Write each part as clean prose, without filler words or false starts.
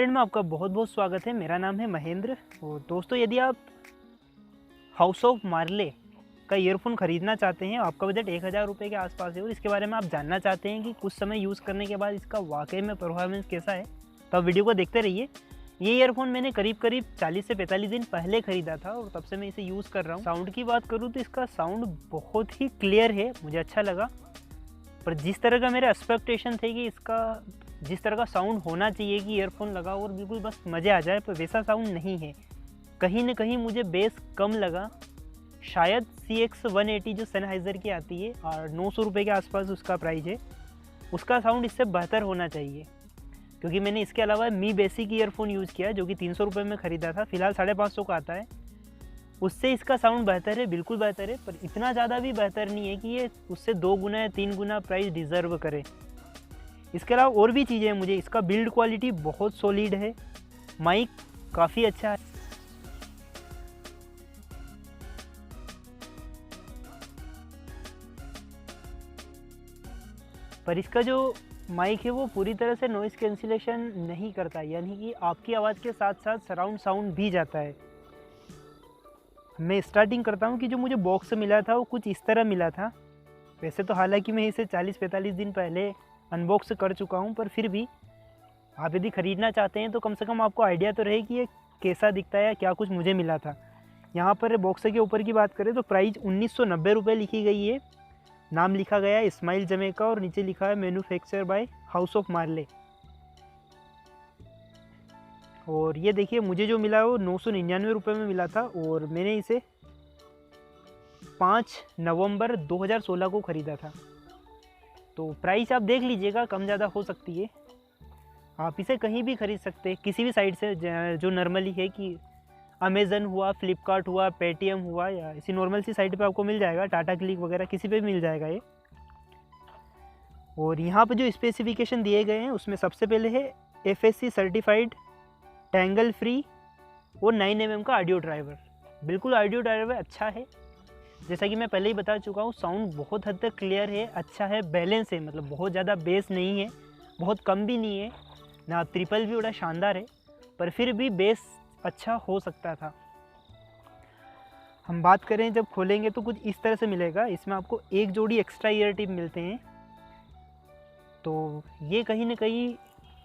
Friend में आपका बहुत बहुत स्वागत है। मेरा नाम है महेंद्र। और दोस्तों, यदि आप हाउस ऑफ मार्ले का ईयरफोन ख़रीदना चाहते हैं, आपका बजट 1000 रुपये के आसपास है और इसके बारे में आप जानना चाहते हैं कि कुछ समय यूज़ करने के बाद इसका वाकई में परफॉर्मेंस कैसा है, तो आप वीडियो को देखते रहिए। ये ईयरफोन मैंने करीब 40 से 45 दिन पहले ख़रीदा था और तब से मैं इसे यूज़ कर रहा हूँ। साउंड की बात करूँ तो इसका साउंड बहुत ही क्लियर है, मुझे अच्छा लगा। पर जिस तरह का मेरे एक्सपेक्टेशन थे कि इसका जिस तरह का साउंड होना चाहिए कि ईयरफोन लगा और बिल्कुल बस मज़े आ जाए, पर वैसा साउंड नहीं है। कहीं ना कहीं मुझे बेस कम लगा। शायद CX180 जो सनहाइज़र की आती है और 900 रुपये के आसपास उसका प्राइस है, उसका साउंड इससे बेहतर होना चाहिए। क्योंकि मैंने इसके अलावा मी बेसिक ईयरफोन यूज़ किया जो कि 300 रुपये में ख़रीदा था, फ़िलहाल 550 का आता है। उससे इसका साउंड बेहतर है, बिल्कुल बेहतर है, पर इतना ज़्यादा भी बेहतर नहीं है कि ये उससे 2 गुना या 3 गुना प्राइस डिज़र्व करे। इसके अलावा और भी चीज़ें हैं। मुझे इसका बिल्ड क्वालिटी बहुत सॉलिड है, माइक काफ़ी अच्छा है। पर इसका जो माइक है वो पूरी तरह से नॉइज़ कैंसिलेशन नहीं करता, यानी कि आपकी आवाज़ के साथ साथ सराउंड साउंड भी जाता है। मैं स्टार्टिंग करता हूँ कि जो मुझे बॉक्स मिला था वो कुछ इस तरह मिला था। वैसे तो हालांकि मैं इसे 40-45 दिन पहले अनबॉक्स कर चुका हूँ, पर फिर भी आप यदि ख़रीदना चाहते हैं तो कम से कम आपको आइडिया तो रहे कि ये कैसा दिखता है या क्या कुछ मुझे मिला था। यहाँ पर बॉक्स के ऊपर की बात करें तो प्राइस 1990 रुपये लिखी गई है। नाम लिखा गया है इस्माइल जमैका और नीचे लिखा है मैन्युफैक्चर बाय हाउस ऑफ मार्ले। और ये देखिए, मुझे जो मिला वो 999 रुपये में मिला था और मैंने इसे 5 नवंबर 2016 को ख़रीदा था। तो प्राइस आप देख लीजिएगा, कम ज़्यादा हो सकती है। आप इसे कहीं भी ख़रीद सकते हैं, किसी भी साइट से, जो नॉर्मली है कि अमेज़न हुआ, फ्लिपकार्ट हुआ, पेटीएम हुआ, या इसी नॉर्मल सी साइट पे आपको मिल जाएगा, टाटा क्लिक वगैरह किसी पे मिल जाएगा ये। और यहाँ पर जो स्पेसिफिकेशन दिए गए हैं उसमें सबसे पहले है FSC सर्टिफाइड, टैंगल फ्री और 9mm का ऑडियो ड्राइवर। बिल्कुल ऑडियो ड्राइवर अच्छा है, जैसा कि मैं पहले ही बता चुका हूँ। साउंड बहुत हद तक क्लियर है, अच्छा है, बैलेंस है, मतलब बहुत ज़्यादा बेस नहीं है, बहुत कम भी नहीं है ना, ट्रिपल भी बड़ा शानदार है, पर फिर भी बेस अच्छा हो सकता था। हम बात करें जब खोलेंगे तो कुछ इस तरह से मिलेगा। इसमें आपको एक जोड़ी एक्स्ट्रा ईयर टिप मिलते हैं, तो ये कहीं ना कहीं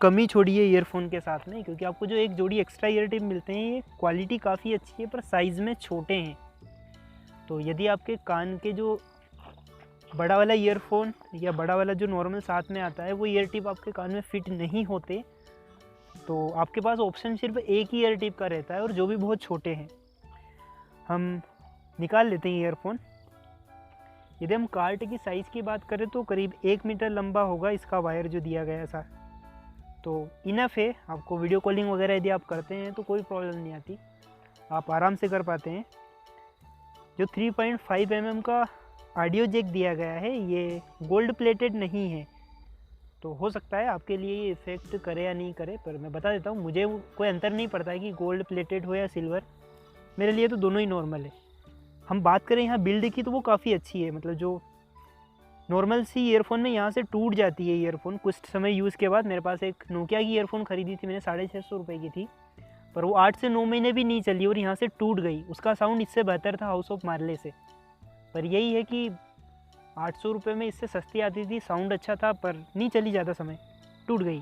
कमी छोड़ी है ईयरफोन के साथ में, क्योंकि आपको जो एक जोड़ी एक्स्ट्रा ईयर टिप मिलते हैं ये क्वालिटी काफ़ी अच्छी है, पर साइज़ में छोटे हैं। तो यदि आपके कान के जो बड़ा वाला ईयरफोन या बड़ा वाला जो नॉर्मल साथ में आता है वो ईयर टिप आपके कान में फिट नहीं होते, तो आपके पास ऑप्शन सिर्फ एक ही ईयर टिप का रहता है, और जो भी बहुत छोटे हैं। हम निकाल लेते हैं ईयरफोन। यदि हम कार्ट की साइज़ की बात करें तो करीब 1 मीटर लंबा होगा इसका वायर जो दिया गया था, तो इनफ है। आपको वीडियो कॉलिंग वगैरह यदि आप करते हैं तो कोई प्रॉब्लम नहीं आती, आप आराम से कर पाते हैं। जो 3.5 mm का ऑडियो जैक दिया गया है ये गोल्ड प्लेटेड नहीं है, तो हो सकता है आपके लिए ये इफ़ेक्ट करे या नहीं करे, पर मैं बता देता हूँ, मुझे कोई अंतर नहीं पड़ता है कि गोल्ड प्लेटेड हो या सिल्वर, मेरे लिए तो दोनों ही नॉर्मल है। हम बात करें यहाँ बिल्ड की तो वो काफ़ी अच्छी है, मतलब जो नॉर्मल सी ईयरफोन में यहाँ से टूट जाती है ईयरफोन कुछ समय यूज़ के बाद। मेरे पास एक नोकिया की ईयरफोन ख़रीदी थी मैंने, 650 रुपये की थी, पर वो 8 से 9 महीने भी नहीं चली और यहाँ से टूट गई। उसका साउंड इससे बेहतर था हाउस ऑफ मार्ले से, पर यही है कि 800 रुपये में इससे सस्ती आती थी, साउंड अच्छा था, पर नहीं चली ज़्यादा समय, टूट गई।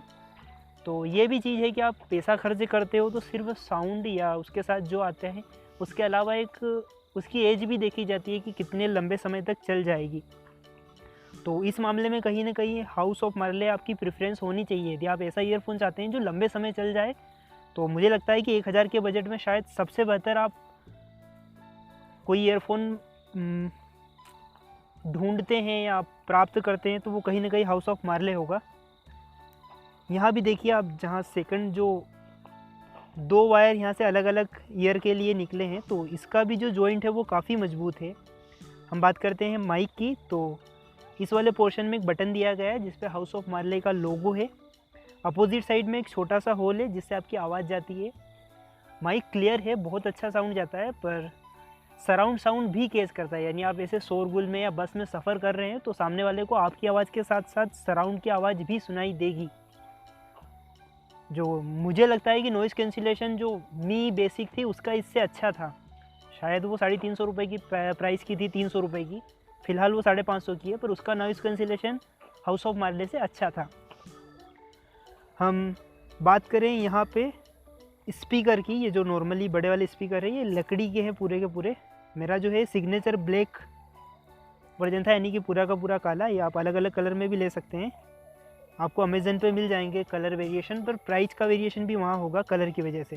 तो ये भी चीज़ है कि आप पैसा खर्च करते हो तो सिर्फ साउंड या उसके साथ जो आते हैं उसके अलावा एक उसकी एज भी देखी जाती है कि कितने लंबे समय तक चल जाएगी। तो इस मामले में कहीं ना कहीं हाउस ऑफ मार्ले आपकी प्रेफरेंस होनी चाहिए। यदि आप ऐसा ईयरफोन चाहते हैं जो लंबे समय चल जाए, तो मुझे लगता है कि 1000 के बजट में शायद सबसे बेहतर आप कोई ईयरफोन ढूंढते हैं या प्राप्त करते हैं तो वो कहीं ना कहीं हाउस ऑफ मार्ले होगा। यहाँ भी देखिए आप, जहाँ सेकंड जो 2 वायर यहाँ से अलग अलग ईयर के लिए निकले हैं, तो इसका भी जो जॉइंट है वो काफ़ी मजबूत है। हम बात करते हैं माइक की, तो इस वाले पोर्शन में एक बटन दिया गया है जिस पे हाउस ऑफ मार्ले का लोगो है। अपोजिट साइड में एक छोटा सा होल है जिससे आपकी आवाज़ जाती है। माइक क्लियर है, बहुत अच्छा साउंड जाता है, पर सराउंड साउंड भी कैच करता है, यानी आप ऐसे शोरगुल में या बस में सफ़र कर रहे हैं तो सामने वाले को आपकी आवाज़ के साथ साथ सराउंड की आवाज़ भी सुनाई देगी। जो मुझे लगता है कि नॉइज़ कैंसिलेशन जो मी बेसिक थी उसका इससे अच्छा था। शायद वो 350 रुपये की प्राइस की थी, 300 रुपये की। फ़िलहाल वो 550 की है, पर उसका नॉइज़ कैंसिलेशन हाउस ऑफ मार्ले से अच्छा था। हम बात करें यहाँ पे स्पीकर की, ये जो नॉर्मली बड़े वाले स्पीकर है ये लकड़ी के हैं पूरे के पूरे। मेरा जो है सिग्नेचर ब्लैक वर्जन था, यानी कि पूरा का पूरा काला। ये आप अलग अलग कलर में भी ले सकते हैं, आपको अमेज़न पे मिल जाएंगे कलर वेरिएशन, पर प्राइस का वेरिएशन भी वहाँ होगा कलर की वजह से।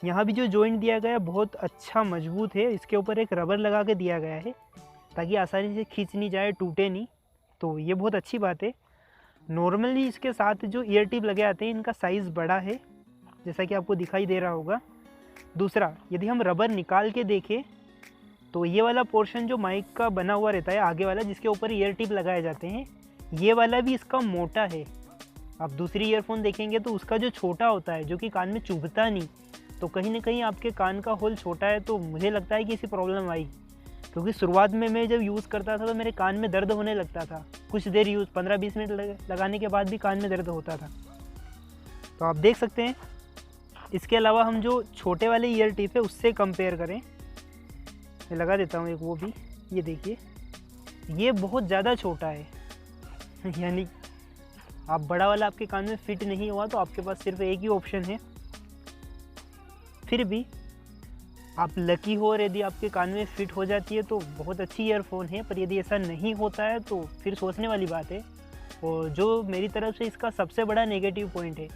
यहाँ भी जो जॉइंट दिया गया है बहुत अच्छा मजबूत है, इसके ऊपर एक रबर लगा के दिया गया है ताकि आसानी से खींच नहीं जाए, टूटे नहीं, तो ये बहुत अच्छी बात है। नॉर्मली इसके साथ जो ईयर टिप लगे आते हैं इनका साइज़ बड़ा है, जैसा कि आपको दिखाई दे रहा होगा। दूसरा, यदि हम रबर निकाल के देखें तो ये वाला पोर्शन जो माइक का बना हुआ रहता है आगे वाला, जिसके ऊपर ईयर टिप लगाए जाते हैं, ये वाला भी इसका मोटा है। आप दूसरी ईयरफोन देखेंगे तो उसका जो छोटा होता है, जो कि कान में चुभता नहीं, तो कहीं ना कहीं आपके कान का होल छोटा है, तो मुझे लगता है कि इसी प्रॉब्लम आई। क्योंकि शुरुआत में मैं जब यूज़ करता था तो मेरे कान में दर्द होने लगता था, कुछ देर यूज़ 15-20 मिनट लगाने के बाद भी कान में दर्द होता था। तो आप देख सकते हैं। इसके अलावा हम जो छोटे वाले ईयर टिप है उससे कंपेयर करें, मैं लगा देता हूँ एक वो भी, ये देखिए ये बहुत ज़्यादा छोटा है यानी आप बड़ा वाला आपके कान में फिट नहीं हुआ तो आपके पास सिर्फ एक ही ऑप्शन है। फिर भी आप लकी हो और यदि आपके कान में फिट हो जाती है तो बहुत अच्छी ईयरफोन है, पर यदि ऐसा नहीं होता है तो फिर सोचने वाली बात है। और जो मेरी तरफ से इसका सबसे बड़ा नेगेटिव पॉइंट है,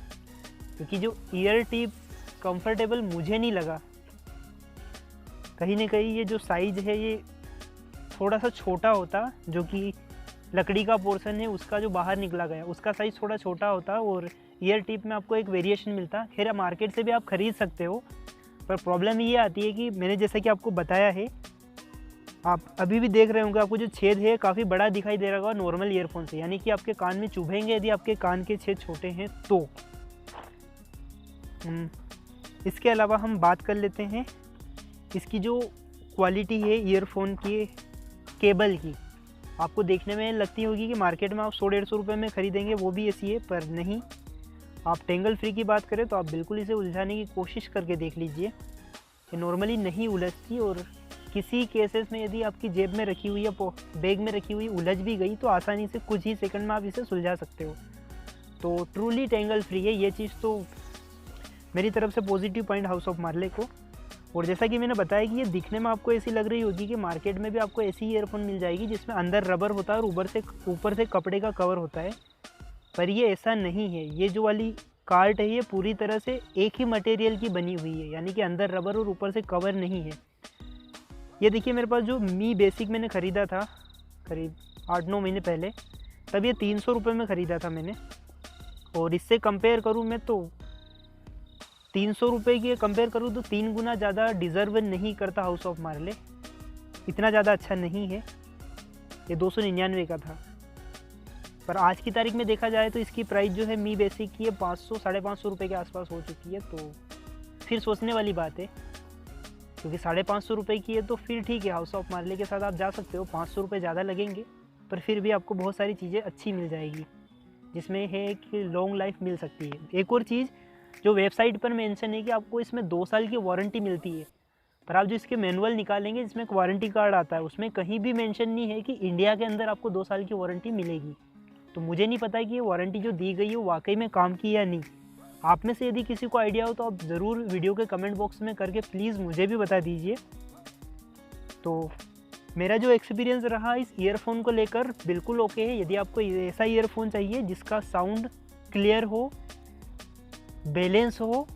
क्योंकि जो ईयर टिप कंफर्टेबल मुझे नहीं लगा, कहीं ना कहीं ये जो साइज़ है ये थोड़ा सा छोटा होता, जो कि लकड़ी का पोर्शन है उसका जो बाहर निकला गया उसका साइज़ थोड़ा छोटा होता और ईयर टिप में आपको एक वेरिएशन मिलता। खैर मार्केट से भी आप ख़रीद सकते हो, पर प्रॉब्लम ये आती है कि मैंने जैसा कि आपको बताया है, आप अभी भी देख रहे होंगे आपको जो छेद है काफ़ी बड़ा दिखाई दे रहा होगा नॉर्मल ईयरफोन से, यानी कि आपके कान में चुभेंगे यदि आपके कान के छेद छोटे हैं तो। इसके अलावा हम बात कर लेते हैं इसकी जो क्वालिटी है ईयरफोन की केबल की। आपको देखने में लगती होगी कि मार्केट में आप 100-150 रुपये में ख़रीदेंगे वो भी ऐसी है, पर नहीं। आप टेंगल फ्री की बात करें तो आप बिल्कुल इसे उलझाने की कोशिश करके देख लीजिए, ये नॉर्मली नहीं उलझती, और किसी केसेस में यदि आपकी जेब में रखी हुई या बैग में रखी हुई उलझ भी गई तो आसानी से कुछ ही सेकंड में आप इसे सुलझा सकते हो। तो ट्रूली टेंगल फ्री है, ये चीज़ तो मेरी तरफ से पॉजिटिव पॉइंट हाउस ऑफ मार्ले को। और जैसा कि मैंने बताया कि ये दिखने में आपको ऐसी लग रही होगी कि मार्केट में भी आपको ऐसी ईयरफोन मिल जाएगी जिसमें अंदर रबर होता है और ऊपर से कपड़े का कवर होता है, पर ये ऐसा नहीं है। ये जो वाली कार्ट है ये पूरी तरह से एक ही मटेरियल की बनी हुई है, यानी कि अंदर रबर और ऊपर से कवर नहीं है। ये देखिए मेरे पास जो मी बेसिक मैंने ख़रीदा था करीब 8-9 महीने पहले, तब ये 300 रुपये में ख़रीदा था मैंने, और इससे कंपेयर करूँ मैं तो 300 रुपये की कंपेयर करूँ तो 3 गुना ज़्यादा डिज़र्व नहीं करता हाउस ऑफ मार्ले, इतना ज़्यादा अच्छा नहीं है। ये 299 का था, पर आज की तारीख में देखा जाए तो इसकी प्राइस जो है मी बेसिक की है 500-550 रुपये के आसपास हो चुकी है। तो फिर सोचने वाली बात है, क्योंकि 550 रुपये की है तो फिर ठीक है, हाउस ऑफ मार्ले के साथ आप जा सकते हो। 500 रुपये ज़्यादा लगेंगे, पर फिर भी आपको बहुत सारी चीज़ें अच्छी मिल जाएगी, जिसमें है कि लॉन्ग लाइफ मिल सकती है। एक और चीज़ जो वेबसाइट पर मेंशन है कि आपको इसमें 2 साल की वारंटी मिलती है, पर आप जो इसके मैनुअल निकालेंगे जिसमें एक वारंटी कार्ड आता है, उसमें कहीं भी मेंशन नहीं है कि इंडिया के अंदर आपको 2 साल की वारंटी मिलेगी। तो मुझे नहीं पता कि ये वारंटी जो दी गई है वो वाकई में काम की या नहीं। आप में से यदि किसी को आइडिया हो तो आप ज़रूर वीडियो के कमेंट बॉक्स में करके प्लीज़ मुझे भी बता दीजिए। तो मेरा जो एक्सपीरियंस रहा इस ईयरफोन को लेकर बिल्कुल ओके है। यदि आपको ऐसा ईयरफोन चाहिए जिसका साउंड क्लियर हो, बैलेंस हो,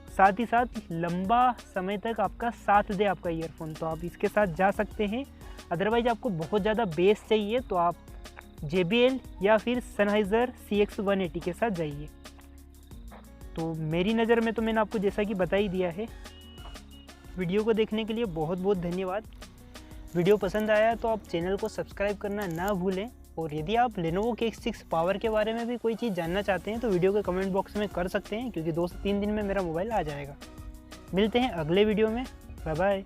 साथ ही साथ लंबा समय तक आपका साथ दे आपका ईयरफोन, तो आप इसके साथ जा सकते हैं। अदरवाइज आपको बहुत ज़्यादा बेस चाहिए तो आप JBL या फिर सनहाइज़र CX180 के साथ जाइए। तो मेरी नज़र में तो मैंने आपको जैसा कि बता ही दिया है। वीडियो को देखने के लिए बहुत बहुत धन्यवाद। वीडियो पसंद आया तो आप चैनल को सब्सक्राइब करना ना भूलें, और यदि आप Lenovo K6 पावर के बारे में भी कोई चीज़ जानना चाहते हैं तो वीडियो के कमेंट बॉक्स में कर सकते हैं, क्योंकि 2 से 3 दिन में मेरा मोबाइल आ जाएगा। मिलते हैं अगले वीडियो में, बाय बाय।